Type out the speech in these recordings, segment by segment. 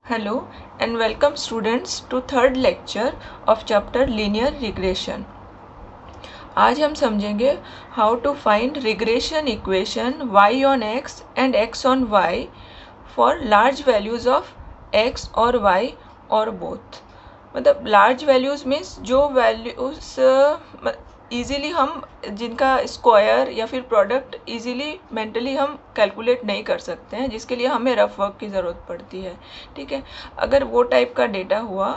Hello and welcome students to third lecture of chapter linear regression. आज हम समझेंगे how to find regression equation y on x and x on y for large values of x और y और both. मतलब large values means जो values easily हम जिनका square या फिर प्रोडक्ट ईज़िली मेंटली हम कैलकुलेट नहीं कर सकते हैं, जिसके लिए हमें रफ वर्क की ज़रूरत पड़ती है. ठीक है, अगर वो टाइप का डेटा हुआ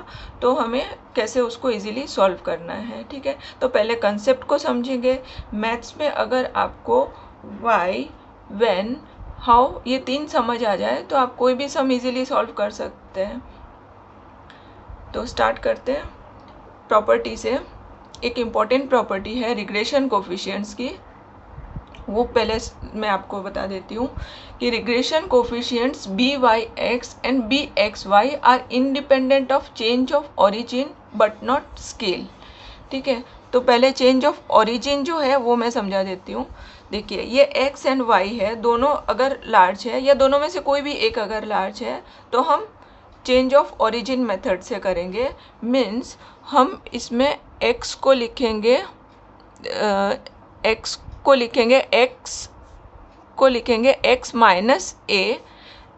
तो हमें कैसे उसको ईज़िली सॉल्व करना है. ठीक है, तो पहले कंसेप्ट को समझेंगे. मैथ्स में अगर आपको वाई, व्हेन, हाउ ये तीन समझ आ जाए तो आप कोई भी सम ईज़िली सॉल्व कर सकते हैं. तो स्टार्ट करते हैं प्रॉपर्टी से. एक इम्पॉर्टेंट प्रॉपर्टी है रिग्रेशन कोफिशिएंट्स की, वो पहले मैं आपको बता देती हूँ कि regression coefficients B Y X and B x Y are independent of change of origin but not scale. ठीक है, तो पहले चेंज ऑफ ओरिजिन जो है वो मैं समझा देती हूँ. देखिए, ये एक्स एंड वाई है, दोनों अगर लार्ज है या दोनों में से कोई भी एक अगर लार्ज है तो हम चेंज ऑफ ओरिजिन मेथड से करेंगे. मीन्स हम इसमें x को लिखेंगे x minus a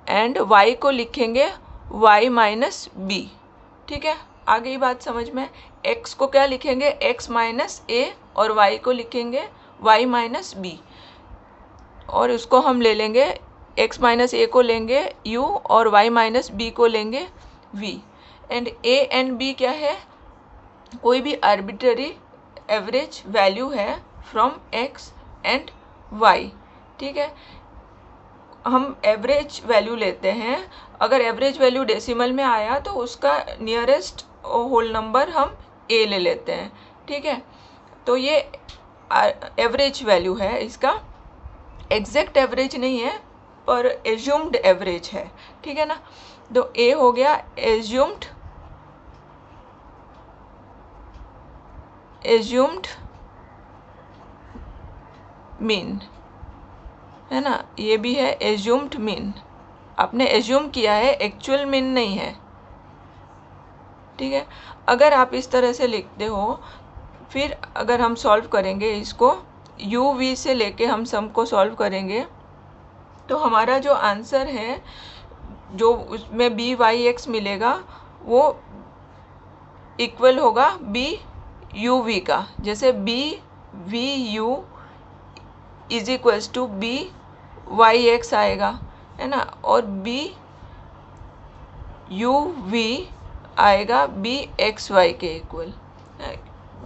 and y को लिखेंगे y माइनस b. ठीक है, आ गई बात समझ में. x को क्या लिखेंगे x माइनस a और y को लिखेंगे y माइनस b, और उसको हम ले लेंगे x माइनस a को लेंगे u और y माइनस b को लेंगे v. And a and b क्या है, कोई भी आर्बिट्ररी एवरेज वैल्यू है फ्रॉम x एंड y. ठीक है, हम एवरेज वैल्यू लेते हैं. अगर एवरेज वैल्यू डेसिमल में आया तो उसका नियरेस्ट होल नंबर हम a ले लेते हैं. ठीक है, तो ये एवरेज वैल्यू है, इसका एग्जैक्ट एवरेज नहीं है पर एज्यूम्ड एवरेज है. ठीक है ना, तो a हो गया एज्यूम्ड मीन, है ना. ये भी है एज्यूम्ड मीन, आपने एज्यूम किया है, एक्चुअल मीन नहीं है. ठीक है, अगर आप इस तरह से लिखते हो, फिर अगर हम सॉल्व करेंगे इसको यू वी से लेके हम सम को सॉल्व करेंगे तो हमारा जो आंसर है, जो उसमें बी वाई एक्स मिलेगा वो इक्वल होगा बी यू वी का. जैसे B V U is equals to B Y X आएगा, है ना, और बी यू वी आएगा बी एक्स वाई के equal,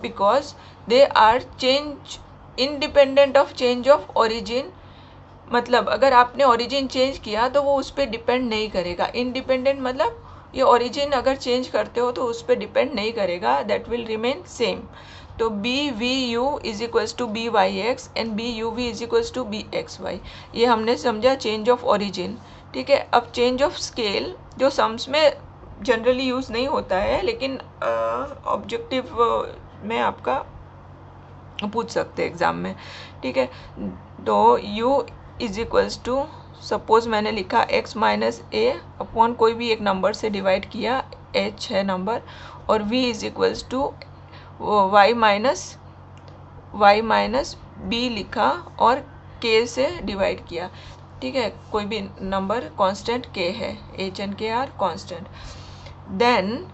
because they are change independent of change of origin. मतलब अगर आपने ओरिजिन चेंज किया तो वो उस पर डिपेंड नहीं करेगा. इंडिपेंडेंट मतलब ये ओरिजिन अगर चेंज करते हो तो उस पर डिपेंड नहीं करेगा, दैट विल रिमेन सेम. तो B V U is equals to B Y X and B U V is equals to B x Y. ये हमने समझा चेंज ऑफ ओरिजिन. ठीक है, अब चेंज ऑफ स्केल जो सम्स में जनरली यूज़ नहीं होता है लेकिन ऑब्जेक्टिव में आपका पूछ सकते हैं एग्ज़ाम में. ठीक है, तो u is equals to, suppose मैंने लिखा x माइनस ए अपॉन कोई भी एक नंबर से डिवाइड किया, h है नंबर, और v is equals to y minus b लिखा और k से डिवाइड किया. ठीक है, कोई भी नंबर कांस्टेंट k है, h and k are constant. Then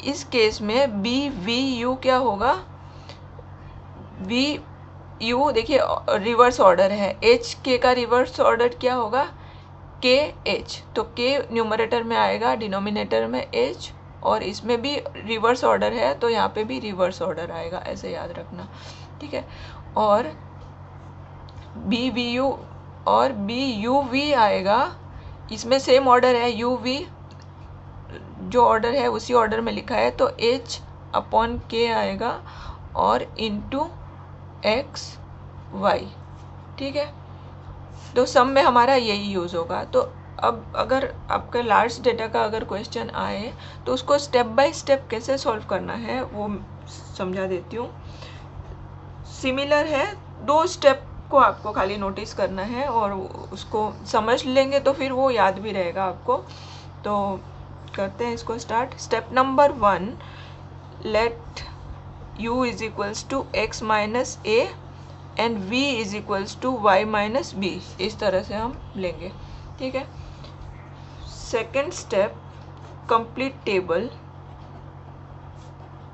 इस केस में b v u क्या होगा, v u देखिए रिवर्स ऑर्डर है, h k का रिवर्स ऑर्डर क्या होगा k h. तो k न्यूमरेटर में आएगा, डिनोमिनेटर में h, और इसमें भी रिवर्स ऑर्डर है तो यहाँ पे भी रिवर्स ऑर्डर आएगा, ऐसे याद रखना. ठीक है, और बी वी यू और बी यू वी आएगा, इसमें सेम ऑर्डर है, यू वी जो ऑर्डर है उसी ऑर्डर में लिखा है, तो h अपॉन k आएगा और इंटू एक्स वाई. ठीक है, तो सम में हमारा यही यूज़ होगा. तो अब अगर आपका लार्ज डेटा का अगर क्वेश्चन आए तो उसको स्टेप बाय स्टेप कैसे सॉल्व करना है वो समझा देती हूँ. सिमिलर है, 2 स्टेप को आपको खाली नोटिस करना है और उसको समझ लेंगे तो फिर वो याद भी रहेगा आपको. तो करते हैं इसको start. Step number 1, let u is equals to x minus A and v is equals to y minus B, इस तरह से हम लेंगे, ठीक है। Second step, complete table.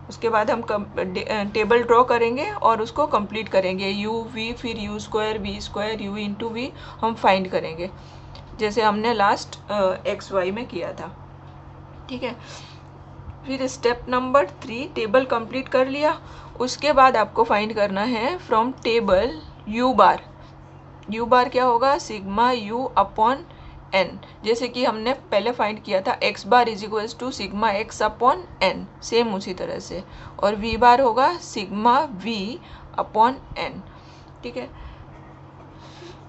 उसके बाद हम टेबल ड्रॉ करेंगे और उसको कंप्लीट करेंगे। u v फिर u square v square u into V हम फाइंड करेंगे, जैसे हमने लास्ट एक्स वाई में किया था, ठीक है। फिर स्टेप नंबर 3, टेबल कंप्लीट कर लिया। उसके बाद आपको फाइंड करना है from table u bar. u बार क्या होगा, सिग्मा u अपॉन एन, जैसे कि हमने पहले फाइंड किया था x bar is equals to sigma x upon N, same उसी तरह से। और v बार होगा सिग्मा v अपॉन एन, ठीक है।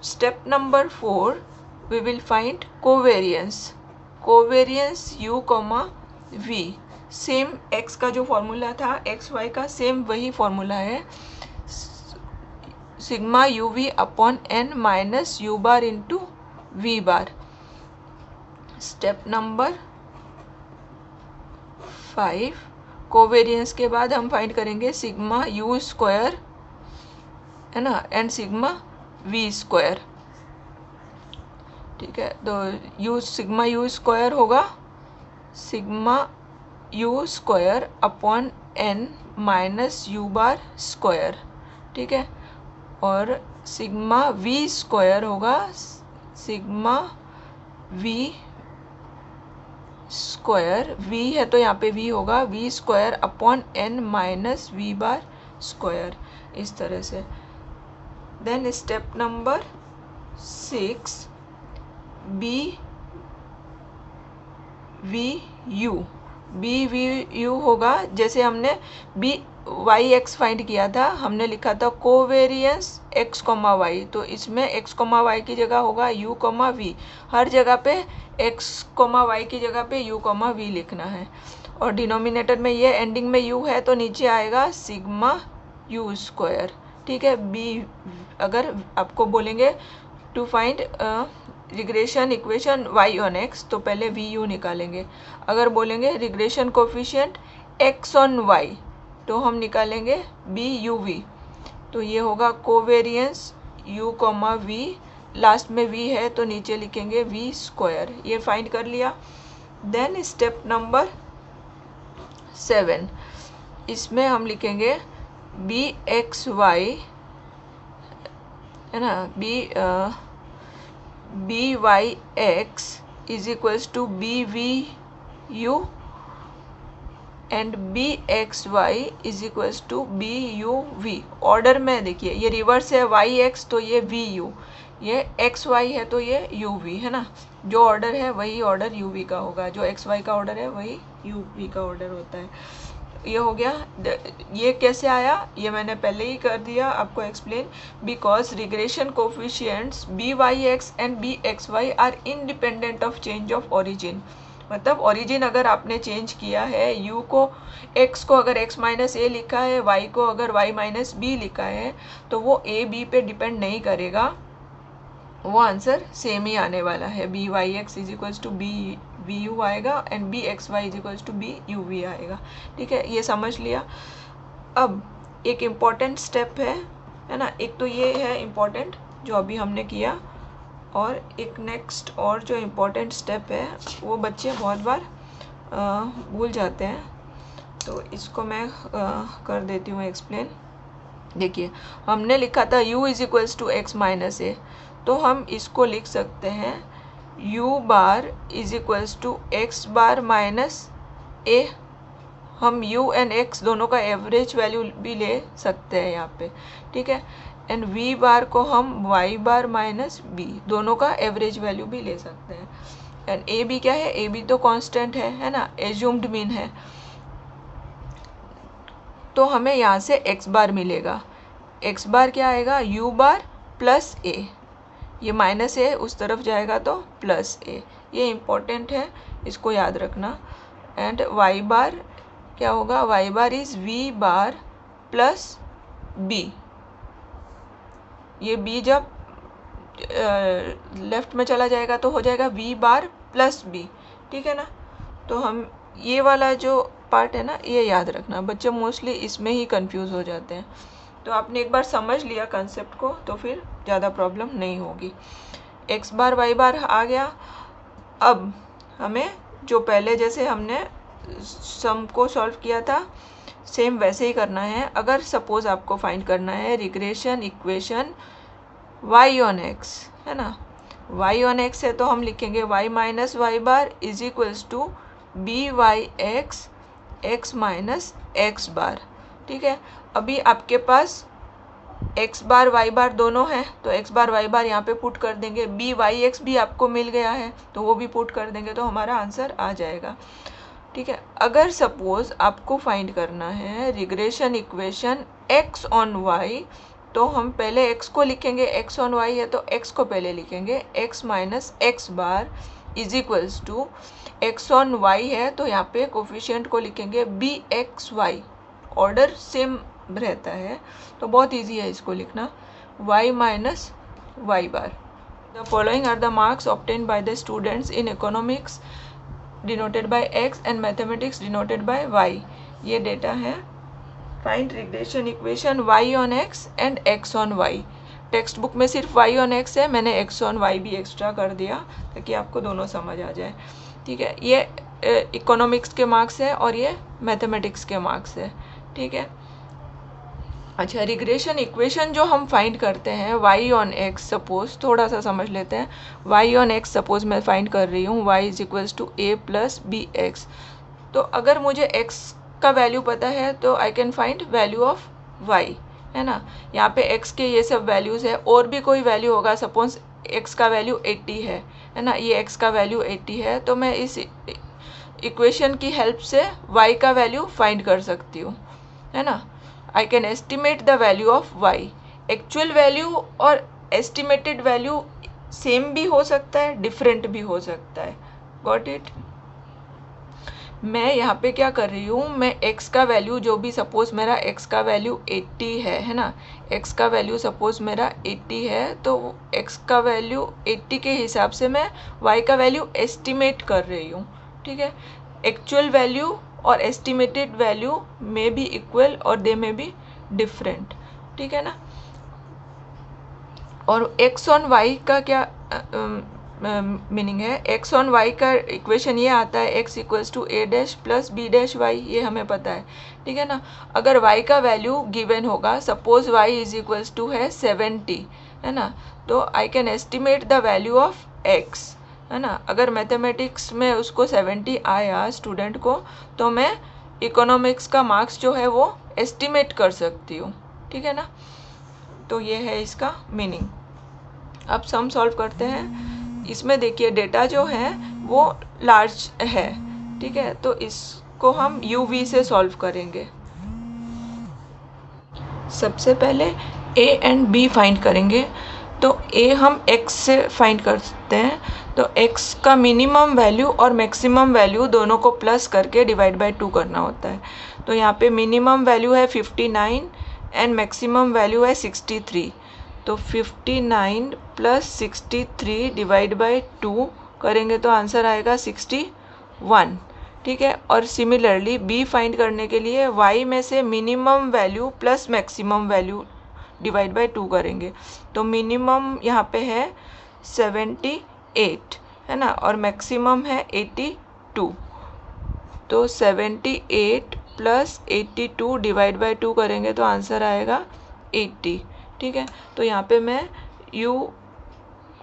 Step number 4, we will find covariance. Covariance u comma v, same x का जो फॉर्मूला था एक्स वाई का, सेम वही फॉर्मूला है, sigma U V upon N minus you bar into we bar. Step number 5, covariance के बाद हम find करेंगे सिग्मा यू स्क्वायर, है ना, एंड सिग्मा वी स्क्वायर, ठीक है। तो सिग्मा यू स्क्वायर होगा sigma U square upon N minus you bar square, ठीक है। और सिग्मा वी स्क्वायर होगा सिग्मा वी स्क्वायर, v है तो यहाँ पे v होगा v square upon n minus V bar square, इस तरह से। Then step number 6, B V U होगा, जैसे हमने बी वाई एक्स फाइंड किया था, हमने लिखा था कोवेरियंस x कोमा वाई, तो इसमें x कोमा वाई की जगह होगा u कोमा वी, हर जगह पे x कोमा वाई की जगह पे u कोमा वी लिखना है। और डिनोमिनेटर में ये एंडिंग में u है तो नीचे आएगा सिग्मा u स्क्वायर, ठीक है। बी, अगर आपको बोलेंगे to find regression equation y on x, तो पहले वी यू निकालेंगे। अगर बोलेंगे regression coefficient x on y, तो हम निकालेंगे बी यू वी। तो ये होगा covariance u comma V, last में v है तो नीचे लिखेंगे v स्क्वायर, ये फाइंड कर लिया। देन स्टेप नंबर 7, इसमें हम लिखेंगे बी एक्स वाई, है ना, B Y X is equals to B V U and B x Y is equals to B U V. Order में देखिए ये रिवर्स है, वाई एक्स तो ये वी यू, ये एक्स वाई है तो ये यू वी, है ना। जो ऑर्डर है वही ऑर्डर यू वी का होगा, जो एक्स वाई का ऑर्डर है वही यू वी का ऑर्डर होता है। ये हो गया। ये कैसे आया, ये मैंने पहले ही कर दिया आपको explain. Because regression coefficients B Y X and B x Y are independent of change of origin. मतलब ओरिजिन अगर आपने चेंज किया है, u को x को अगर x माइनस ए लिखा है, y को अगर y माइनस बी लिखा है, तो वो a b पे डिपेंड नहीं करेगा, वो आंसर सेम ही आने वाला है। B Y X is equals to B V U आएगा and B x Y is equals to B U V आएगा, ठीक है। ये समझ लिया। अब एक इम्पॉर्टेंट स्टेप है ना, एक तो ये है इम्पॉर्टेंट जो अभी हमने किया, और एक नेक्स्ट और जो इम्पोर्टेंट स्टेप है वो बच्चे बहुत बार भूल जाते हैं, तो इसको मैं कर देती हूँ एक्सप्लेन। देखिए हमने लिखा था u is equals to X minus A, तो हम इसको लिख सकते हैं u bar is equals to x bar minus A. हम u एंड x दोनों का एवरेज वैल्यू भी ले सकते हैं यहाँ पे, ठीक है। एंड v बार को हम y बार माइनस b, दोनों का एवरेज वैल्यू भी ले सकते हैं। एंड ए बी क्या है, ए बी तो कांस्टेंट है ना, एज्यूम्ड मीन है, तो हमें यहाँ से x बार मिलेगा। x बार क्या आएगा, u बार प्लस a, ये माइनस a उस तरफ जाएगा तो प्लस a, ये इम्पोर्टेंट है, इसको याद रखना। एंड y बार क्या होगा, y bar is v bar plus b, ये b जब लेफ्ट में चला जाएगा तो हो जाएगा v बार प्लस b, ठीक है ना। तो हम ये वाला जो पार्ट है ना, ये याद रखना, बच्चे मोस्टली इसमें ही कंफ्यूज हो जाते हैं। तो आपने एक बार समझ लिया कंसेप्ट को तो फिर ज़्यादा प्रॉब्लम नहीं होगी। एक्स बार वाई बार आ गया। अब हमें जो पहले जैसे हमने सम को सॉल्व किया था सेम वैसे ही करना है। अगर सपोज आपको फाइंड करना है regression equation y on x, है ना, y ऑन x है तो हम लिखेंगे y minus Y bar is equals to B Y x x minus x bar. ठीक है, अभी आपके पास x बार y बार दोनों है तो x बार y बार यहाँ पे पुट कर देंगे, बी वाई एक्स भी आपको मिल गया है तो वो भी पुट कर देंगे तो हमारा आंसर आ जाएगा। ठीक है, अगर सपोज आपको फाइंड करना है regression equation x on y तो हम पहले x को लिखेंगे, x ऑन y है तो x को पहले लिखेंगे, x minus x bar is equals to x on y है तो यहाँ पे कोफिशिएंट को लिखेंगे B x Y, order same रहता है तो बहुत इजी है इसको लिखना, y minus Y bar. The following are the marks obtained by the students in economics denoted by x and mathematics denoted by y। ये डेटा है। Find regression equation y on x and x on y। Text book में सिर्फ y on x है, मैंने x on y भी extra कर दिया ताकि आपको दोनों समझ आ जाए। ठीक है, ये इकोनॉमिक्स के मार्क्स है और ये मैथमेटिक्स के मार्क्स है। ठीक है, अच्छा, रिग्रेशन इक्वेशन जो हम फाइंड करते हैं y ऑन x, सपोज थोड़ा सा समझ लेते हैं। y ऑन x सपोज मैं फाइंड कर रही हूँ y is equals to a plus B X. तो अगर मुझे x का वैल्यू पता है तो I can find value of y, है ना। यहाँ पे x के ये सब वैल्यूज़ है, और भी कोई वैल्यू होगा, सपोज x का वैल्यू 80 है ना, ये x का वैल्यू 80 है तो मैं इस इक्वेशन की हेल्प से y का वैल्यू फाइंड कर सकती हूँ, है ना। आई can estimate the value of y। Actual value और एस्टिमेटेड वैल्यू सेम भी हो सकता है, डिफरेंट भी हो सकता है। Got it. मैं यहाँ पे क्या कर रही हूँ, मैं x का वैल्यू जो भी, सपोज मेरा x का वैल्यू 80 है ना, x का वैल्यू सपोज मेरा 80 है तो x का वैल्यू 80 के हिसाब से मैं y का वैल्यू एस्टिमेट कर रही हूँ। ठीक है, एक्चुअल वैल्यू और एस्टिमेटेड वैल्यू में भी इक्वल और दे में भी डिफरेंट। ठीक है ना। और x ऑन y का क्या मीनिंग है, x ऑन y का इक्वेशन ये आता है x equals to a dash plus b dash y, ये हमें पता है। ठीक है ना। अगर y का वैल्यू गिवन होगा, suppose y is equals to है 70, है ना, तो I can estimate the value of x, है ना। अगर मैथमेटिक्स में उसको 70 आया स्टूडेंट को तो मैं इकोनॉमिक्स का मार्क्स जो है वो एस्टिमेट कर सकती हूँ। ठीक है ना, तो ये है इसका मीनिंग। अब सम सॉल्व करते हैं। इसमें देखिए डेटा जो है वो लार्ज है। ठीक है, तो इसको हम UV से सॉल्व करेंगे। सबसे पहले A एंड B फाइंड करेंगे। तो A हम x से फाइंड करते हैं, तो x का मिनिमम वैल्यू और मैक्सिमम वैल्यू दोनों को प्लस करके डिवाइड बाय 2 करना होता है। तो यहाँ पे मिनिमम वैल्यू है 59 एंड मैक्सिमम वैल्यू है 63। तो 59 प्लस 63 डिवाइड बाय 2 करेंगे तो आंसर आएगा 61। ठीक है, और सिमिलरली B फाइंड करने के लिए y में से minimum value plus maximum value divide by 2 करेंगे। तो मिनिमम यहाँ पे है 78, है ना, और मैक्सिमम है 82। तो 78 प्लस 82 डिवाइड बाय 2 करेंगे तो आंसर आएगा 80। ठीक है, तो यहाँ पे मैं u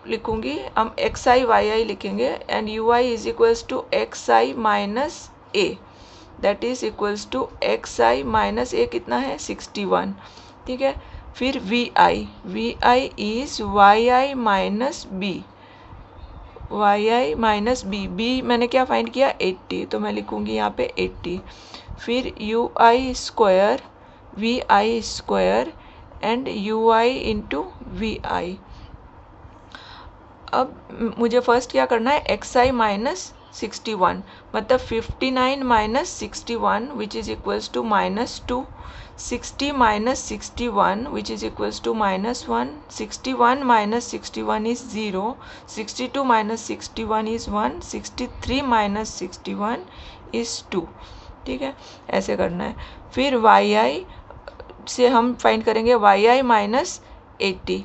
लिखूँगी, हम xi yi लिखेंगे and ui is equals to xi minus a, that is equals to xi minus a कितना है 61। ठीक है, फिर vi is yi minus b, yi minus b मैंने क्या फाइंड किया 80, तो मैं लिखूँगी यहाँ पे 80। फिर ui square vi square and ui into v i. अब मुझे फर्स्ट क्या करना है, xi माइनस 61, मतलब 59 minus 61 which is equals to -2। 60 minus 61 which is equals to minus 1. 61 minus 61 is 0. 62 minus 61 is 1. 63 minus 61 is 2. ठीक है, ऐसे करना है. फिर yi से हम फाइंड करेंगे yi माइनस 80.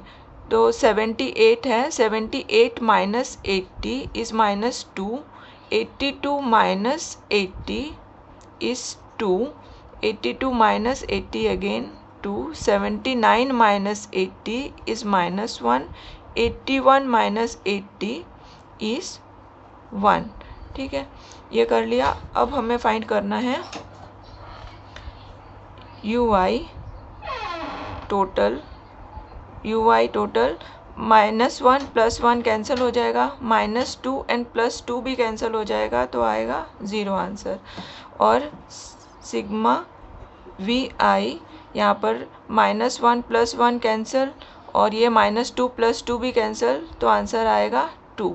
तो 78 है, 78 minus 80 is minus 2. 82 minus 80 is 2. 82 minus 80 again 2. 79 minus 80 is minus 1. 81 minus 80 is 1. ठीक है, ये कर लिया. अब हमें फाइंड करना है ui total. Minus 1 plus 1 cancel हो जाएगा, माइनस 2 एंड प्लस 2 भी कैंसिल हो जाएगा, तो आएगा 0 आंसर. और सिग्मा वी आई यहाँ पर माइनस 1 प्लस 1 कैंसिल और ये माइनस 2 प्लस 2 भी कैंसिल, तो आंसर आएगा 2.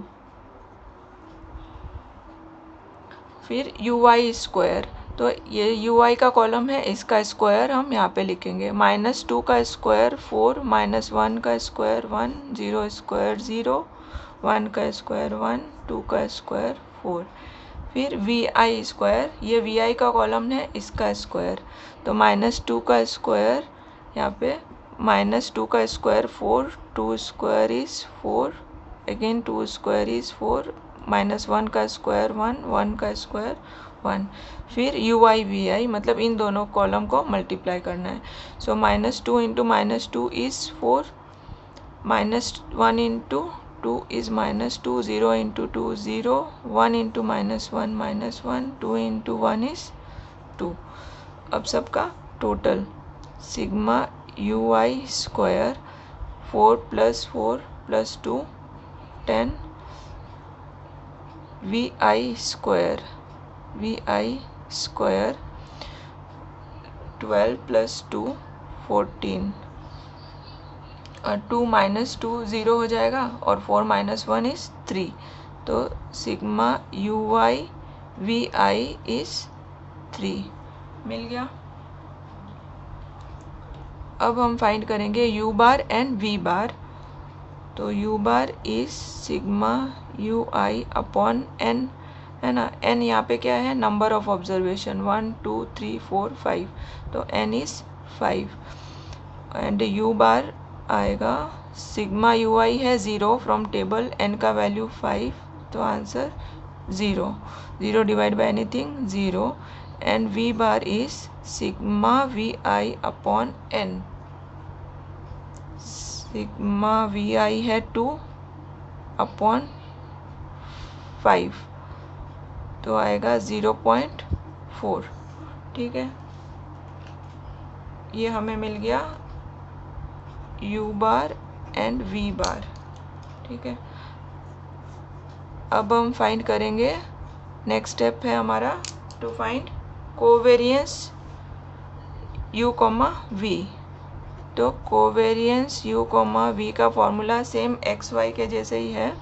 फिर यू आई स्क्वायर, तो ये यू आई का कॉलम है, इसका स्क्वायर हम यहाँ पे लिखेंगे. माइनस 2 का स्क्वायर 4, माइनस 1 का स्क्वायर 1, 0 स्क्वायर 0, 1 का स्क्वायर 1, 2 का स्क्वायर 4. फिर वी आई स्क्वायर, ये वी आई का कॉलम है, इसका स्क्वायर. तो माइनस 2 का स्क्वायर यहाँ पे, माइनस 2 का square 4, 2 square is 4, again 2 square is 4, minus 1 का स्क्वायर 1, 1 का स्क्वायर 1. फिर यू आई वी आई, मतलब इन दोनों कॉलम को मल्टीप्लाई करना है. So minus 2 into minus 2 is 4, minus 1 into 2 is minus 2, 0 into 2 0, 1 into minus 1 minus 1, 2 into 1 is 2. अब सबका total sigma you I square 4 plus 4 plus 2 10, V I square 12 plus 2 14. 2 minus 2 0 हो जाएगा और 4 माइनस 1 इज़ 3. तो sigma you I we I is 3 मिल गया. अब हम फाइंड करेंगे U bar and we bar. तो U bar is sigma you I upon N, है ना. एन यहाँ पे क्या है, नंबर ऑफ ऑब्जर्वेशन 1 2 3 4 5, तो n is 5. And u bar आएगा सिग्मा यू आई है 0 फ्रॉम टेबल, एन का वैल्यू 5, तो answer 0. 0 divide by anything 0. And we bar is sigma v i upon n. Sigma v i है 2 upon 5, तो आएगा 0.4. ठीक है, ये हमें मिल गया यू बार एंड वी बार. ठीक है, अब हम फाइंड करेंगे, नेक्स्ट स्टेप है हमारा to find covariance u, v. तो कोवेरियंस u, v का फॉर्मूला सेम एक्स वाई के जैसे ही है,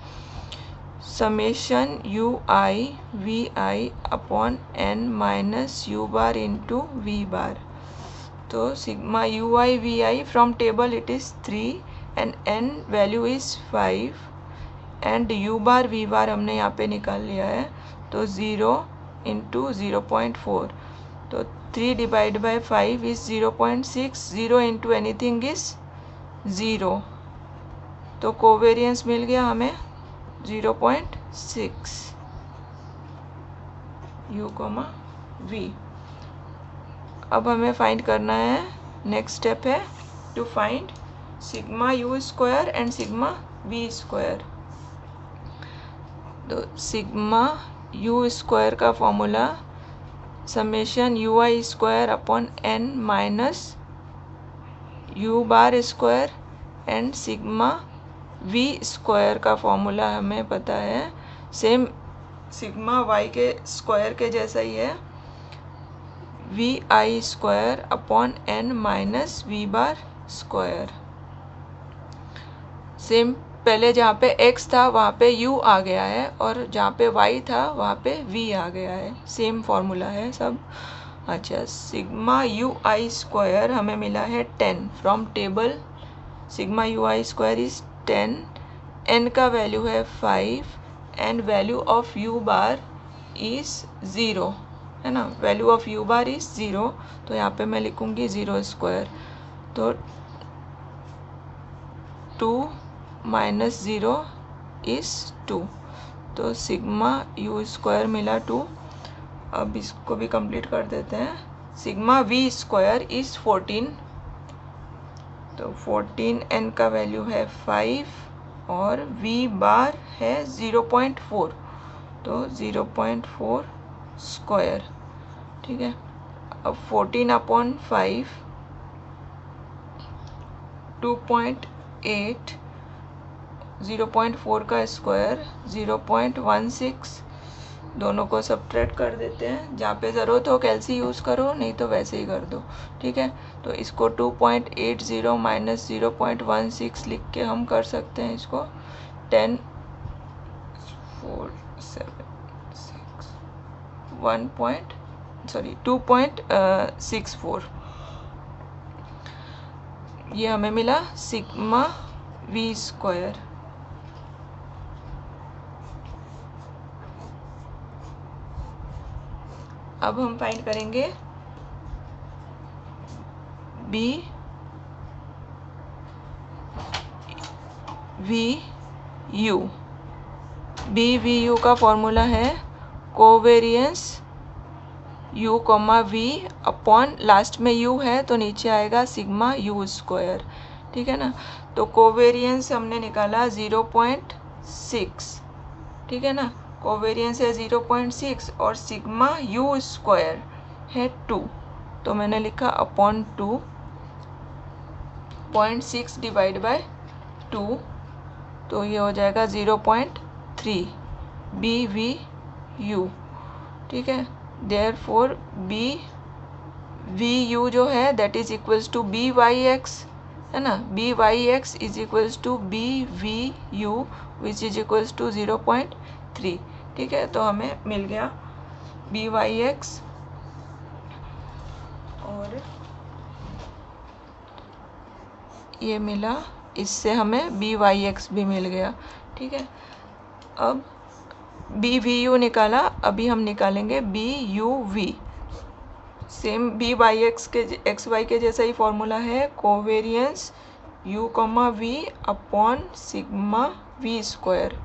summation you I we i upon N minus you bar into we bar. तो sigma you I we i from table it is 3 and n value is 5 and u bar v bar हमने यहाँ पे निकाल लिया है, तो 0 into 0.4, तो 3 divide by 5 is 0.6, 0 into anything is 0, तो कोवेरियंस मिल गया हमें 0.6 u, v. अब हमें फाइंड करना है, नेक्स्ट स्टेप है to find sigma U square and sigma V square. तो सिग्मा यू स्क्वायर का formula summation you I square upon N minus you bar square and sigma V square का formula हमें पता है, same sigma Y के square के जैसा ही है, V I square upon N minus V bar square. Same पहले जहाँ पे x था वहाँ पे u आ गया है और जहाँ पे y था वहाँ पे v आ गया है, सेम फॉर्मूला है सब. अच्छा, सिग्मा यू आई स्क्वायर हमें मिला है 10 from table. Sigma you I square is 10, N का वैल्यू है 5 and value of U bar is 0, है ना। Value of U bar is 0, तो यहाँ पे मैं लिखूँगी 0 स्क्वायर। तो 2 माइनस 0 इज 2, तो सिग्मा यू स्क्वायर मिला 2। अब इसको भी कंप्लीट कर देते हैं। सिग्मा वी स्क्वायर इज 14, तो 14 एन का वैल्यू है 5 और वी बार है 0.4, तो 0.4 स्क्वायर, ठीक है। अब 14/5 2.8, 0.4 का स्क्वायर 0.16, दोनों को सब्ट्रैक्ट कर देते हैं। जहाँ पे ज़रूरत हो कैलसी यूज़ करो, नहीं तो वैसे ही कर दो, ठीक है। तो इसको 2.80 माइनस 0.16 लिख के हम कर सकते हैं इसको 10 4 7 6 2.64। ये हमें मिला सिग्मा वी स्क्वायर। अब हम फाइंड करेंगे B V U. B V U का फॉर्मूला है covariance u comma V upon, last में u है तो नीचे आएगा सिग्मा यू स्क्वायर, ठीक है ना। तो कोवेरियंस हमने निकाला 0.6, ठीक है ना। कोवेरियंस है 0.6 और सिग्मा यू स्क्वायर है 2, तो मैंने लिखा अपॉन 2.6 डिवाइड बाय 2, तो ये हो जाएगा 0.3 बी वी यू, ठीक है। देयरफॉर बी वी यू जो है that is equals to B Y X, है ना। B Y X is equals to B V U which is equals to 0.3, ठीक है। तो हमें मिल गया बी वाई एक्स और ये मिला, इससे हमें बी वाई एक्स भी मिल गया, ठीक है। अब बी वी यू निकाला, अभी हम निकालेंगे B U V. Same B Y X के एक्स वाई के जैसा ही फॉर्मूला है, covariance U comma V upon sigma V square.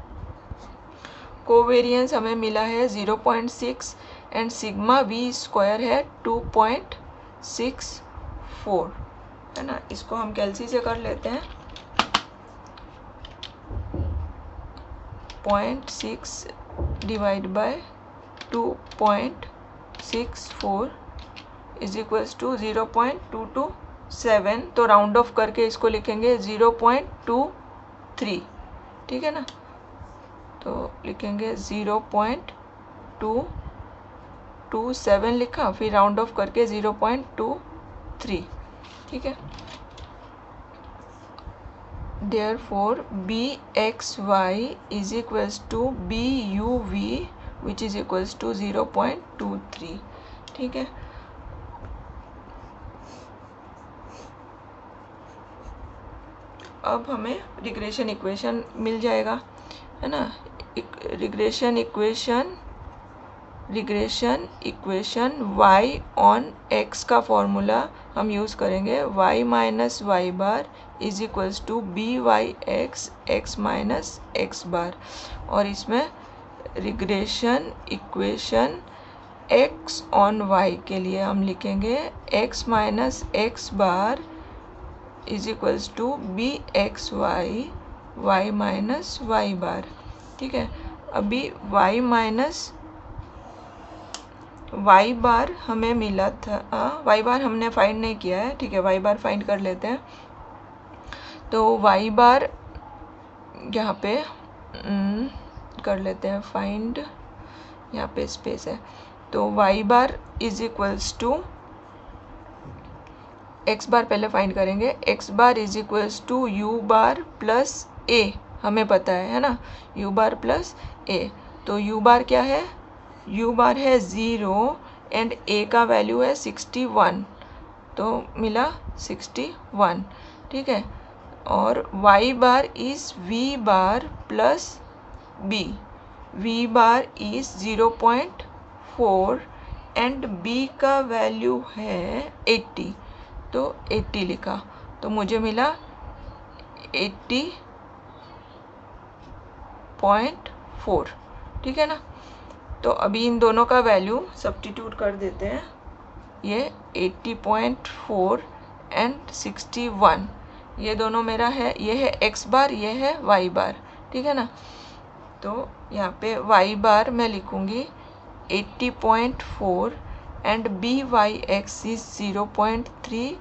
Covariance हमें मिला है 0.6 एंड सिग्मा वी स्क्वायर है 2.64, है ना। इसको हम कैलसी से कर लेते हैं। 0.6 divide by 2.64 is equals to 0.227, तो राउंड ऑफ करके इसको लिखेंगे 0.23, ठीक है ना। तो लिखेंगे 0.227 लिखा, फिर राउंड ऑफ करके 0.23, ठीक है। Therefore bxy is equals to buv which is equals to 0.23, ठीक है। अब हमें रिग्रेशन इक्वेशन मिल जाएगा, है ना। Regression equation y on x का फॉर्मूला हम यूज़ करेंगे, y minus Y bar is equals to B Y x x minus x bar, और इसमें regression equation x on y के लिए हम लिखेंगे x minus x bar is equals to B x y y minus Y bar, ठीक है। अभी y minus Y बार हमें मिला था, वाई बार हमने फाइंड नहीं किया है, ठीक है। वाई बार फाइंड कर लेते हैं। तो वाई बार यहाँ पे कर लेते हैं फाइंड, यहाँ पे स्पेस है, तो y bar is equals to x bar पहले फाइंड करेंगे। X bar is equals to u bar plus a, हमें पता है ना, यू बार प्लस ए। तो यू बार क्या है, यू बार है 0 एंड ए का वैल्यू है 61, तो मिला 61, ठीक है। और y bar is v bar plus b, v bar is 0.4 and b का वैल्यू है 80, तो 80 लिखा, तो मुझे मिला 80.4, ठीक है ना। तो अभी इन दोनों का वैल्यू सब्स्टिट्यूट कर देते हैं, ये 80.4 एंड 61, ये दोनों मेरा है, ये है x बार, ये है y बार, ठीक है ना। तो यहाँ पे y बार मैं लिखूँगी 80.4 and BYX is 0.3,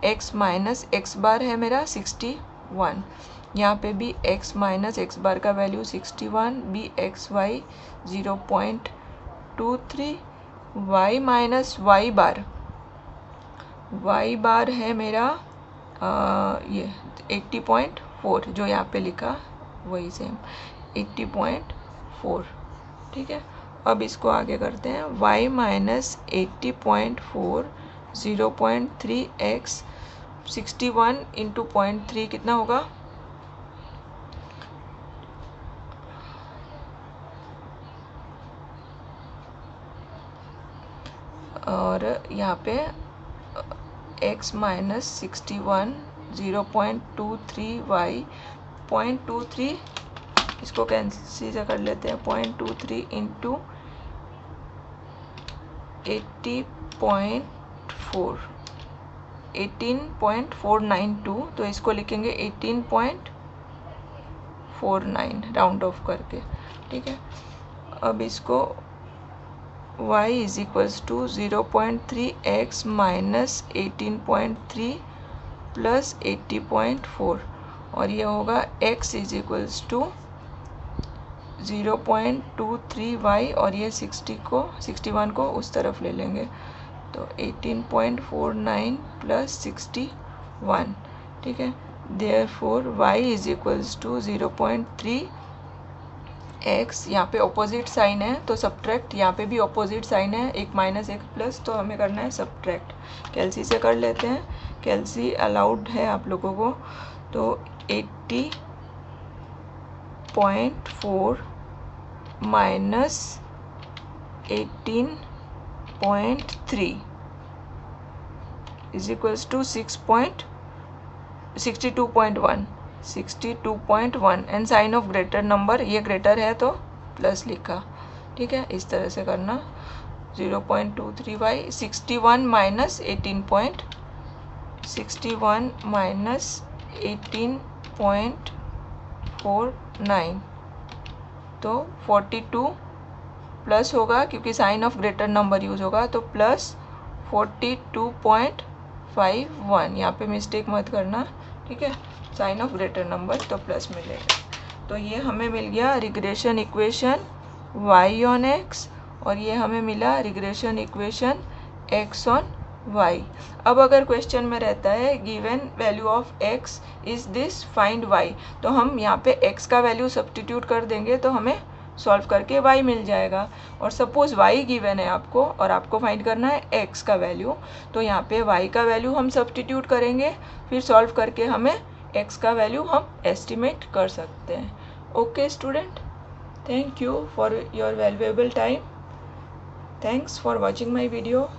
x minus x बार है मेरा 61, यहाँ पे भी x माइनस x बार का value 61, BXY 0.23, y minus y बार है मेरा ये 80.4, जो यहाँ पे लिखा वही सेम 80.4, ठीक है। अब इसको आगे करते हैं, y माइनस 80.4 0.3x 61 इंटू 0.3 कितना होगा, और यहाँ पे x माइनस 61 0.23y 0.23, इसको कैंसिल कर लेते हैं, 0.23 इंटू 80.4 18.492, तो इसको लिखेंगे 18.49 राउंड ऑफ करके, ठीक है। अब इसको y is equals to 0.3x minus 18.3 plus 80.4, और ये होगा x is equals to 0.23y, और ये 61 को उस तरफ ले लेंगे, तो 18.49 प्लस 61, ठीक है। Therefore y is equals to 0.3x, यहाँ पे ऑपोजिट साइन है तो सब्ट्रैक्ट, यहाँ पे भी ऑपोजिट साइन है, एक माइनस एक प्लस, तो हमें करना है सब्ट्रैक्ट। कैल्सी से कर लेते हैं, कैल्सी अलाउड है आप लोगों को, तो 80.4 minus 18.3 is equals to 62.1 and sign of greater number, ये ग्रेटर है तो प्लस लिखा, ठीक है। इस तरह से करना, 0.23y 61 माइनस 18.49, तो 42 प्लस होगा क्योंकि sign of greater number use होगा, तो प्लस 42.51, यहाँ पे मिस्टेक मत करना, ठीक है। साइन ऑफ ग्रेटर नंबर तो प्लस मिलेगा। तो ये हमें मिल गया regression equation y on x, और ये हमें मिला regression equation x on y। अब अगर क्वेश्चन में रहता है given value of x is this, find y, तो हम यहाँ पे x का वैल्यू सब्स्टिट्यूट कर देंगे तो हमें सॉल्व करके y मिल जाएगा। और सपोज y गिवन है आपको और आपको फाइंड करना है x का वैल्यू, तो यहाँ पे y का वैल्यू हम सब्स्टिट्यूट करेंगे, फिर सॉल्व करके हमें x का वैल्यू हम एस्टिमेट कर सकते हैं। Okay student, thank you for your valuable time, thanks for watching my video.